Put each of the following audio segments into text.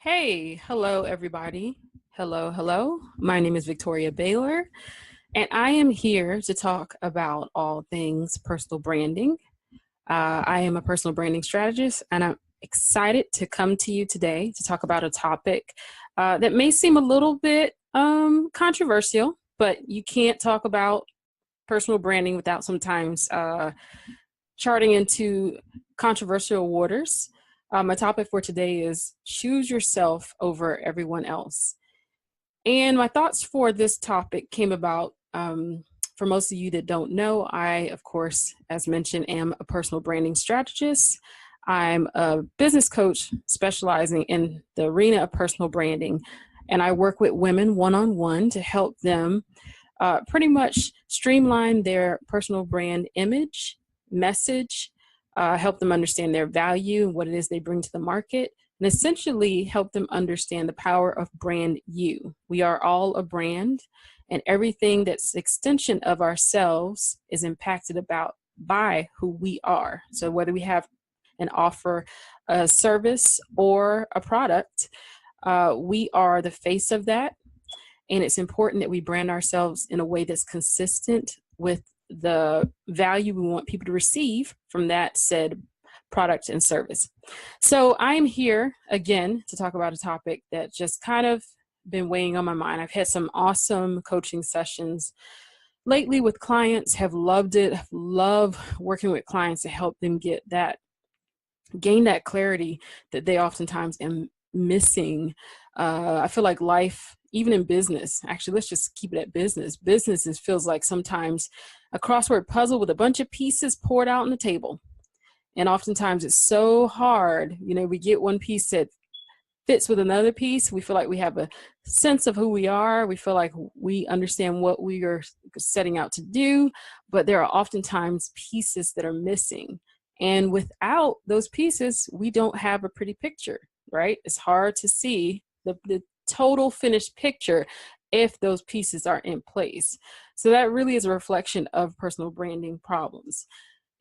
Hey, hello, everybody. Hello, hello. My name is Victoria Baylor, and I am here to talk about all things personal branding. I am a personal branding strategist, and I'm excited to come to you today to talk about a topic that may seem a little bit controversial, but you can't talk about personal branding without sometimes charting into controversial waters. My topic for today is choose yourself over everyone else. And my thoughts for this topic came about for most of you that don't know. I, of course, as mentioned, am a personal branding strategist. I'm a business coach specializing in the arena of personal branding. And I work with women one-on-one to help them pretty much streamline their personal brand image, message, help them understand their value, what it is they bring to the market, and essentially help them understand the power of brand you. We are all a brand, and everything that's extension of ourselves is impacted about by who we are. So whether we have an offer, a service, or a product, we are the face of that. And it's important that we brand ourselves in a way that's consistent with the value we want people to receive from that said product and service. So I'm here again to talk about a topic that just kind of been weighing on my mind. I've had some awesome coaching sessions lately with clients, have loved it, love working with clients to help them gain that clarity that they oftentimes am missing. I feel like life, even in business, actually, let's just keep it at business. Business feels like sometimes a crossword puzzle with a bunch of pieces poured out on the table. And oftentimes it's so hard. We get one piece that fits with another piece. We feel like we have a sense of who we are. We feel like we understand what we are setting out to do, but there are oftentimes pieces that are missing. And without those pieces, we don't have a pretty picture, right? It's hard to see the total finished picture if those pieces are in place. So that really is a reflection of personal branding problems.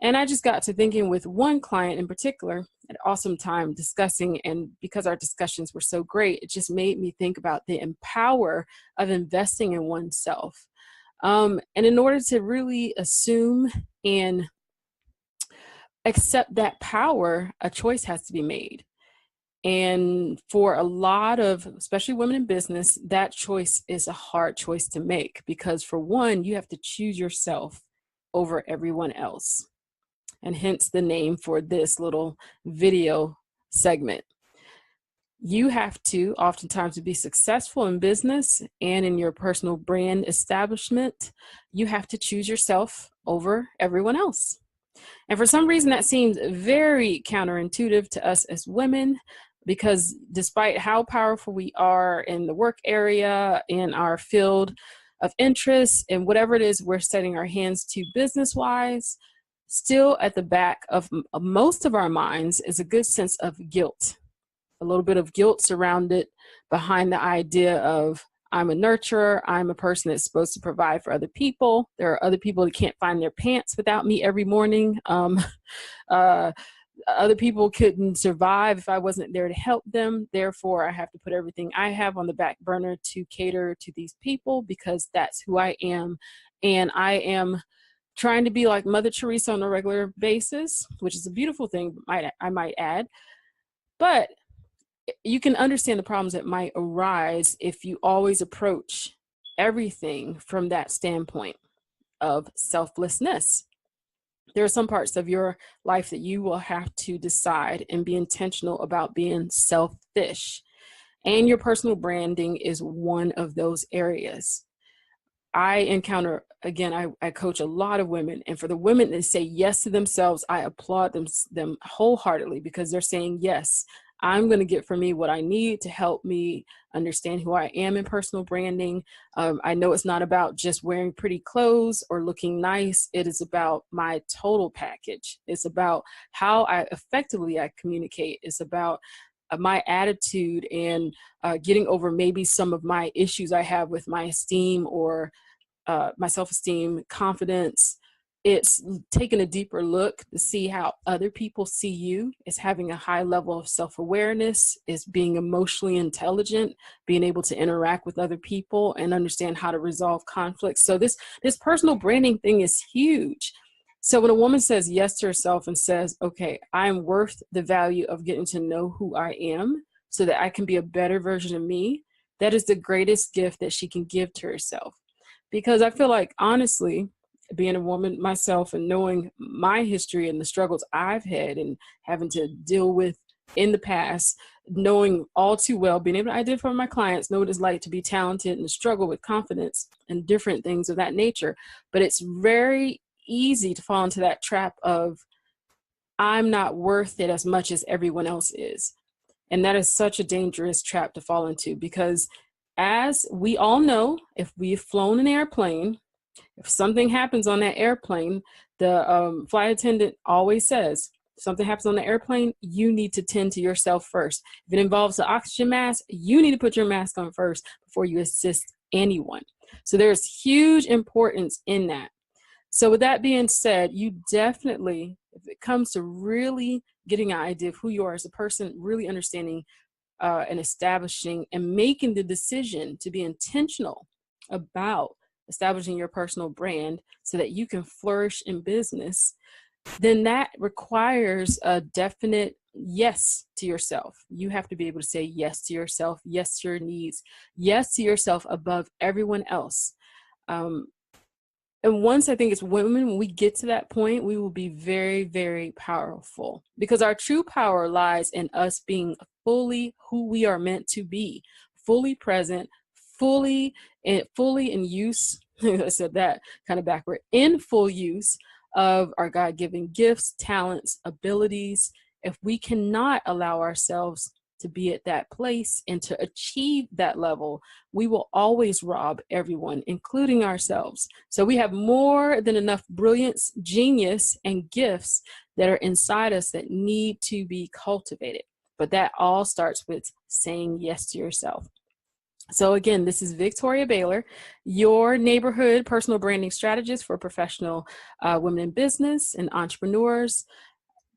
And I just got to thinking with one client in particular, an awesome time discussing, and because our discussions were so great, it just made me think about the power of investing in oneself. And in order to really assume and accept that power, a choice has to be made. And for a lot of, especially women in business, that choice is a hard choice to make because, for one, you have to choose yourself over everyone else. And hence the name for this little video segment. You have to, oftentimes, to be successful in business and in your personal brand establishment, you have to choose yourself over everyone else. And for some reason, that seems very counterintuitive to us as women, because despite how powerful we are in the work area, in our field of interest, and whatever it is we're setting our hands to business-wise, still at the back of most of our minds is a good sense of guilt, a little bit of guilt surrounded behind the idea of I'm a nurturer, I'm a person that's supposed to provide for other people. There are other people that can't find their pants without me every morning. Other people couldn't survive if I wasn't there to help them. Therefore, I have to put everything I have on the back burner to cater to these people because that's who I am. And I am trying to be like Mother Teresa on a regular basis, which is a beautiful thing, I might add. But you can understand the problems that might arise if you always approach everything from that standpoint of selflessness. There are some parts of your life that you will have to decide and be intentional about being selfish. And your personal branding is one of those areas. I encounter, again, I coach a lot of women, and for the women that say yes to themselves, I applaud them wholeheartedly because they're saying, yes, I'm going to get for me what I need to help me understand who I am in personal branding. I know it's not about just wearing pretty clothes or looking nice. It is about my total package. It's about how I communicate. It's about my attitude and getting over maybe some of my issues I have with my esteem or my self-esteem, confidence, It's taking a deeper look to see how other people see you. It's having a high level of self-awareness. It's being emotionally intelligent, being able to interact with other people and understand how to resolve conflicts. So this personal branding thing is huge. So when a woman says yes to herself and says, okay, I'm worth the value of getting to know who I am so that I can be a better version of me, that is the greatest gift that she can give to herself. Because I feel like, honestly, being a woman myself and knowing my history and the struggles I've had and having to deal with in the past, knowing all too well, being able to identify my clients, know what it's like to be talented and struggle with confidence and different things of that nature. But it's very easy to fall into that trap of, I'm not worth it as much as everyone else is. And that is such a dangerous trap to fall into, because as we all know, if we've flown an airplane, if something happens on that airplane, the flight attendant always says, if something happens on the airplane, you need to tend to yourself first. If it involves the oxygen mask, you need to put your mask on first before you assist anyone. So there's huge importance in that. So with that being said, you definitely, if it comes to really getting an idea of who you are as a person, really understanding and establishing and making the decision to be intentional about establishing your personal brand so that you can flourish in business, then that requires a definite yes to yourself. You have to be able to say yes to yourself, yes to your needs, yes to yourself above everyone else. And once, I think, as women, when we get to that point, we will be very, very powerful, because our true power lies in us being fully who we are meant to be, fully present, fully in use. I said that kind of backward, in full use of our God-given gifts, talents, abilities. If we cannot allow ourselves to be at that place and to achieve that level, we will always rob everyone, including ourselves. So we have more than enough brilliance, genius, and gifts that are inside us that need to be cultivated. But that all starts with saying yes to yourself. So again, this is Victoria Baylor, your neighborhood personal branding strategist for professional women in business and entrepreneurs.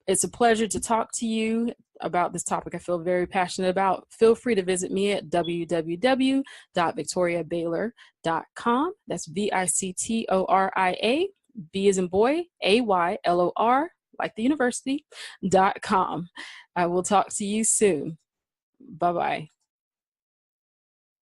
It's a pleasure to talk to you about this topic I feel very passionate about. Feel free to visit me at www.victoriabaylor.com. That's Victoria, B as in boy, AYLOR, like the university.com. I will talk to you soon. Bye-bye.